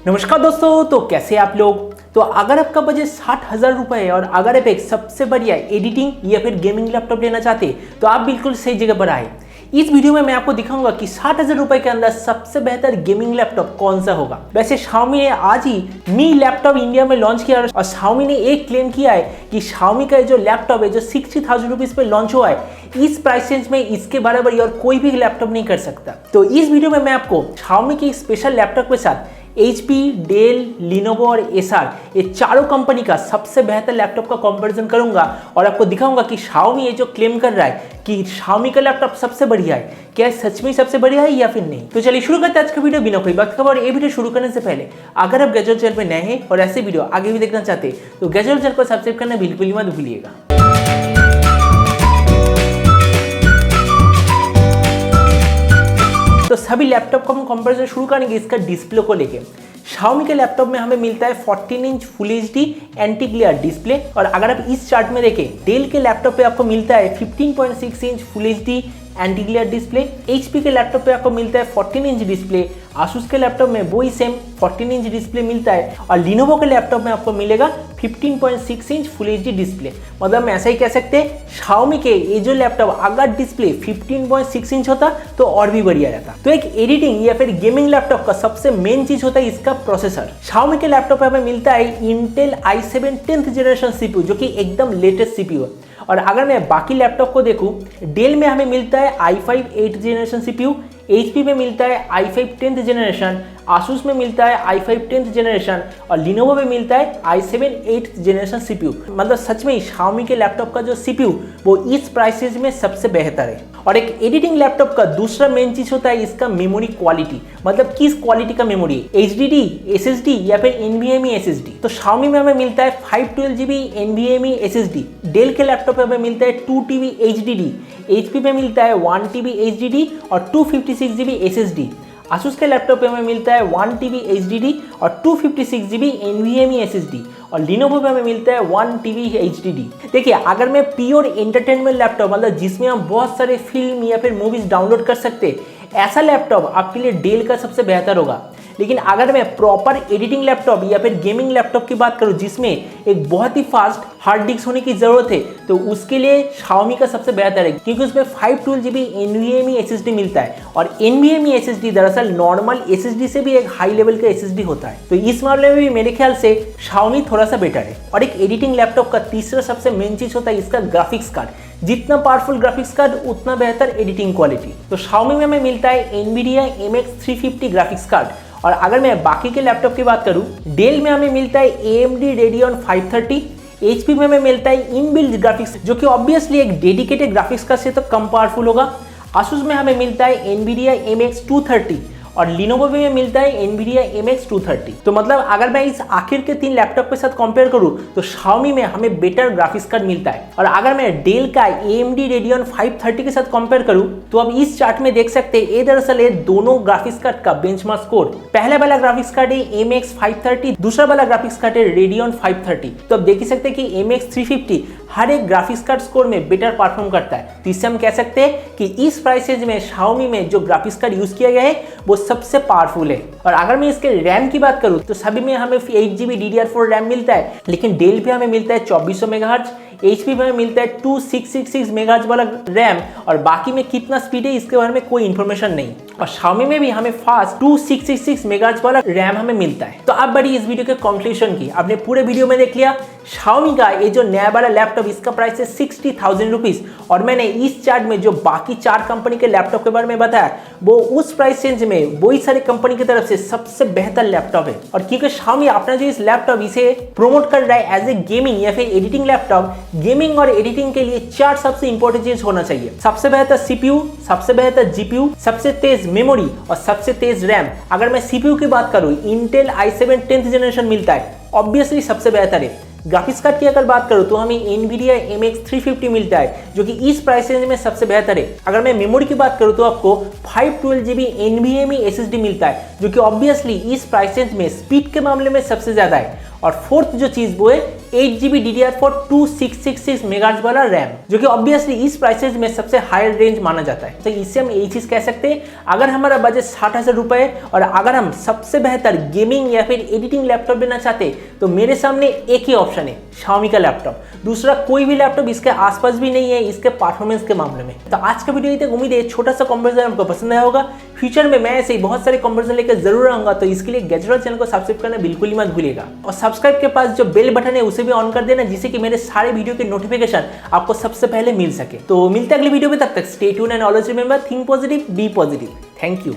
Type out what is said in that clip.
नमस्कार दोस्तों, तो कैसे आप लोग। तो अगर आपका बजट 60,000 रुपये है और अगर आप एक सबसे बढ़िया एडिटिंग या फिर गेमिंग लैपटॉप लेना चाहते हैं तो आप बिल्कुल सही जगह पर आए। इस वीडियो में मैं आपको दिखाऊंगा कि 60,000 रुपये के अंदर सबसे बेहतर गेमिंग लैपटॉप कौन सा होगा। वैसे Xiaomi ने आज ही मी लैपटॉप इंडिया में लॉन्च किया और Xiaomi ने एक क्लेम किया है कि Xiaomi का जो लैपटॉप है जो 60,000 रुपीज पे लॉन्च हुआ है, इस प्राइस रेंज में इसके बराबर और कोई भी लैपटॉप नहीं कर सकता। तो इस वीडियो में मैं आपको Xiaomi की स्पेशल लैपटॉप के साथ HP, डेल, लिनोवो और एसर ये चारों कंपनी का सबसे बेहतर लैपटॉप का कंपैरिजन करूंगा और आपको दिखाऊंगा कि Xiaomi ये जो क्लेम कर रहा है कि Xiaomi का लैपटॉप सबसे बढ़िया है, क्या सच में सबसे बढ़िया है या फिर नहीं। तो चलिए शुरू करते हैं आज का वीडियो बिना कोई वक्त का। और ये वीडियो शुरू करने से पहले अगर आप गैजेट चैनल पर नए हैं और ऐसे वीडियो आगे भी देखना चाहते हैं तो गैजेट चैनल को सब्सक्राइब करना बिल्कुल ही मत भूलिएगा। तो सभी लैपटॉप को हम कंपैरिजन शुरू करेंगे इसका डिस्प्ले को लेके। Xiaomi के लैपटॉप में हमें मिलता है 14 inch full HD anti glare display और अगर आप इस चार्ट में देखें डेल के लैपटॉप पे आपको मिलता है 15.6 inch full HD anti glare display. HP के लैपटॉप पे आपको मिलता है 14 इंच डिस्प्ले। Asus के लैपटॉप में वो ही सेम 14 इंच डिस्प्ले मिलता है और Lenovo के लैपटॉप में आपको मिलेगा 15.6 इंच फुल HD डिस्प्ले। मतलब हम ऐसा ही कह सकते हैं Xiaomi के ये जो लैपटॉप अगर डिस्प्ले 15.6 इंच होता तो और भी बढ़िया रहता। तो एक एडिटिंग या फिर गेमिंग लैपटॉप का सबसे मेन चीज होता है इसका प्रोसेसर। Xiaomi के लैपटॉप में हमें मिलता है Intel i7 10th generation CPU जो कि एकदम लेटेस्ट CPU है। और अगर मैं बाकी लैपटॉप को देखूं, डेल में हमें मिलता है i5 8th generation CPU, HP में मिलता है i5 10th जनरेशन, Asus में मिलता है i5 10th जनरेशन और Lenovo में मिलता है i7 8th जनरेशन CPU। मतलब सच में Xiaomi के लैपटॉप का जो CPU वो इस प्राइसेज में सबसे बेहतर है। और एक एडिटिंग लैपटॉप का दूसरा मेन चीज होता है इसका मेमोरी क्वालिटी, मतलब किस क्वालिटी का मेमोरी है, HDD, SSD या फिर NVMe SSD। तो Xiaomi में हमें मिलता है 512GB NVMe SSD, डेल के लैपटॉप में हमें मिलता है 2TB HDD, HP में मिलता है 1TB HDD और 256GB SSD। Asus के लैपटॉप पे हमें मिलता है 1TB HDD और 256GB NVMe SSD और Lenovo पे हमें मिलता है 1TB HDD। देखिए अगर मैं प्योर एंटरटेनमेंट लैपटॉप मतलब जिसमें हम बहुत सारे फिल्म या फिर मूवीज डाउनलोड कर सकते ऐसा लैपटॉप आपके लिए डेल का सबसे बेहतर होगा। लेकिन अगर मैं प्रॉपर एडिटिंग लैपटॉप या फिर गेमिंग लैपटॉप की बात करूं जिसमें एक बहुत ही फास्ट हार्ड डिस्क होने की जरूरत है तो उसके लिए Xiaomi का सबसे बेहतर है क्योंकि उसमें 512GB NVMe SSD मिलता है और NVMe SSD दरअसल नॉर्मल SSD से भी एक हाई लेवल का SSD होता है। तो इस मामले में भी मेरे ख्याल से Xiaomi थोड़ा सा बेटर है। और एक एडिटिंग लैपटॉप का तीसरा सबसे मेन चीज होता है इसका ग्राफिक्स कार्ड। जितना पावरफुल ग्राफिक्स कार्ड उतना बेहतर एडिटिंग क्वालिटी। तो Xiaomi में हमें मिलता है Nvidia MX 350 ग्राफिक्स कार्ड और अगर मैं बाकी के लैपटॉप की बात करूं, डेल में हमें मिलता है AMD Radeon 530, HP में हमें मिलता है इनबिल्ट ग्राफिक्स जो कि ऑब्वियसली एक डेडिकेटेड ग्राफिक्स कार्ड से तो कम पावरफुल होगा। Asus में हमें मिलता है Nvidia MX 230 और Lenovo में मिलता है Nvidia MX 230। तो मतलब अगर मैं इस आखिर के तीन लैपटॉप के साथ कंपेयर करूं तो Xiaomi में हमें बेटर ग्राफिक्स कार्ड मिलता है। और अगर मैं डेल का AMD Radeon 530 के साथ कंपेयर करूं तो अब इस चार्ट में देख सकते हैं ये दरअसल ये दोनों ग्राफिक्स कार्ड का बेंचमार्क स्कोर। पहला वाला ग्राफिक्स कार्ड है MX 530, दूसरा वाला ग्राफिक्स कार्ड है Radeon 530। तो अब देख ही सकते हैं कि MX 350 हर एक ग्राफिक्स कार्ड स्कोर में बेटर परफॉर्म करता है। तो इससे हम कह सकते हैं कि इस प्राइस रेंज में Xiaomi में जो ग्राफिक्स कार्ड यूज किया गया है वो सबसे पावरफुल है। और अगर मैं इसके रैम की बात करूं तो सभी में हमें 8GB DDR4 रैम मिलता है, लेकिन डेल पे हमें मिलता है 2400 मेगाहर्ट्ज, HP में मिलता है 2666 मेगाहर्ट्ज वाला रैम और बाकी में कितना स्पीड है इसके बारे में कोई इंफॉर्मेशन नहीं। और Xiaomi में भी हमें फास्ट 2666 मेगाहर्ट्ज वाला रैम हमें मिलता है। तो अब बड़ी इस वीडियो के कंक्लूजन की आपने पूरे वीडियो में देख लिया Xiaomi का ये जो नया वाला लैपटॉप इसका प्राइस है 60,000 रुपीज और मैंने इस चार्ट में जो बाकी चार कंपनी के लैपटॉप के बारे में बताया वो उस प्राइस रेंज में वही सारी कंपनी की तरफ से सबसे बेहतर लैपटॉप है। और क्योंकि Xiaomi अपना जो इस लैपटॉप इसे प्रमोट कर रहा है एज ए गेमिंग या फिर एडिटिंग लैपटॉप, गेमिंग और एडिटिंग के लिए चार सबसे इंपॉर्टेंट चीज होना चाहिए। सबसे बेहतर CPU, सबसे बेहतर GPU, सबसे तेज मेमोरी और सबसे तेज रैम। अगर मैं CPU की बात करूं Intel i7 10th जनरेशन मिलता है, ऑब्वियसली सबसे बेहतर है। ग्राफिक्स कार्ड की अगर बात करूं तो हमें Nvidia MX 350 मिलता है जो कि इस प्राइस रेंज में सबसे बेहतर है। अगर मैं मेमोरी की बात करूं तो आपको 512GB NVMe SSD मिलता है जो कि ऑब्वियसली इस प्राइस रेंज में स्पीड के मामले में सबसे ज्यादा है। और फोर्थ जो चीज वो है 8GB DDR4 2666 मेगाहर्ट्ज वाला रैम, जो कि ऑब्वियसली इस प्राइसेज में सबसे हायर रेंज माना जाता है। तो इससे हम यही चीज कह सकते हैं, अगर हमारा बजट 60,000 रुपए है और अगर हम सबसे बेहतर गेमिंग या फिर एडिटिंग लैपटॉप लेना चाहते हैं तो मेरे सामने एक ही ऑप्शन है, Xiaomi का लैपटॉप। दूसरा कोई भी लैपटॉप इसके आसपास भी नहीं है इसके परफॉर्मेंस के मामले में। तो आज का वीडियो तक उम्मीद है छोटा सा कंपैरिजन आपको पसंद आया होगा। फ्यूचर में मैं ऐसे ही बहुत सारे कंपैरिजन लेकर जरूर आऊंगा, तो इसके लिए गैजेट चैनल को सब्सक्राइब करना बिल्कुल ही मत भूलिएगा और सब्सक्राइब के पास जो बेल बटन है उसे भी ऑन कर देना, जिससे कि मेरे सारे वीडियो के नोटिफिकेशन आपको सबसे पहले मिल सके। तो मिलते हैं अगले वीडियो में, तब तक stay tuned and always remember think positive be positive. Thank you.